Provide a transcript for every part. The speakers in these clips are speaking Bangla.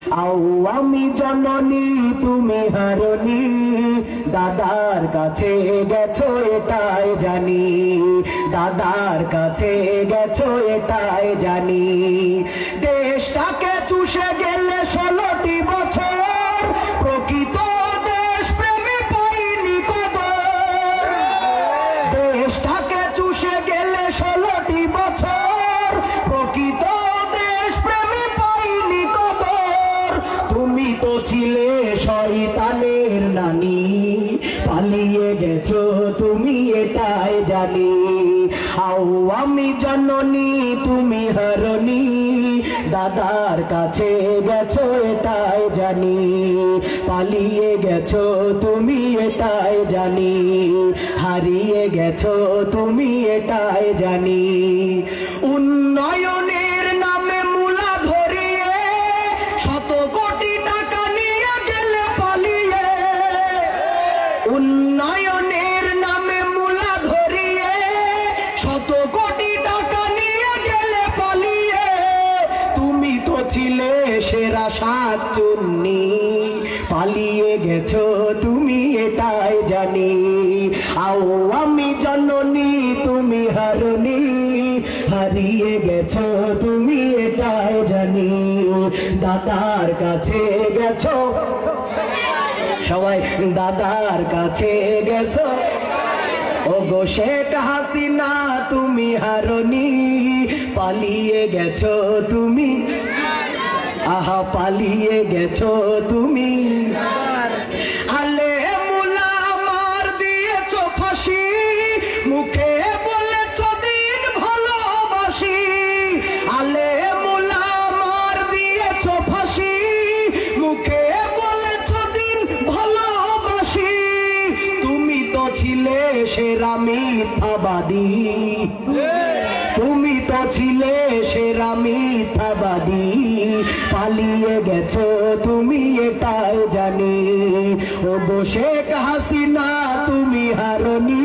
আমি জননী তুমি হারনি, দাদার কাছে গেছো এটাই জানি, দাদার কাছে গেছো এটাই জানি। দেশটাকে চুষে গেলে 16টি বছর, প্রকৃত দেশ প্রেমে পাইনি কদর। দেশটাকে চুষে গেলে 16টি বছর, প্রকৃত দেশ প্রেমে পাইনি কদর। তুমি তো ছিলে শয়তানের নানি, পালিয়ে গেছো তুমি এটাই জানি। আমি জননী তুমি হারনি, দাদার কাছে গেছো এটাই জানি, পালিয়ে গেছো তুমি এটাই জানি, হারিয়ে গেছো তুমি এটাই জানি। উন্নয়নের নামে মূলা ধরিয়ে শত কোটি টাকা নিয়ে গেলে পালিয়ে। উন্নয়নের নামে মূলা ধরিয়ে শত কোটি টাকা নিয়ে গেলে পালিয়ে। তুমি তো ছিলে সেরা শাকচুন্নি, পালিয়ে গেছো তুমি এটাই জানি। আমি জননী তুমি হারনি, হারিয়ে গেছো তুমি এটাই জানি, দাদার কাছে গেছো সবাই, দাদার কাছে গেছো। ও গো শেখ হাসিনা তুমি হারনি, পালিয়ে গেছো তুমি, আহা পালিয়ে গেছো তুমি। আলে মুলা মার দিয়েছো ফাঁসি, মুখে বলেছো দিন ভালোবাসি। আলে মুলা মার দিয়েছো ফাঁসি, মুখে বলেছো দিন ভালোবাসি। তুমি তো ছিলে সেরা মিথ্যাবাদী, তুমি তো ছিলে সেরা মিথ্যাবাদী, পালিয়ে গেছো তুমি এটাই জানি। ও গো শেখ হাসিনা তুমি হারনি,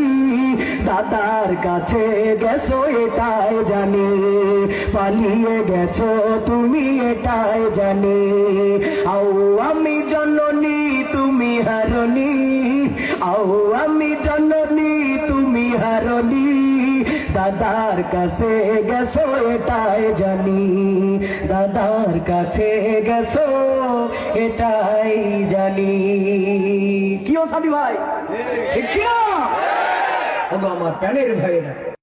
দাদার কাছে গেছো এটাই জানি, পালিয়ে গেছো তুমি এটাই জানি। আমি জননী তুমি হারনি, আমি জননী তুমি হারনি, দাদার কাছে গেছো এটাই জানি, দাদার কাছে গেছো এটাই জানি। কি ও সাদি ভাই, ঠিক কিনা? ওগো আমার প্যানের ভাইরা।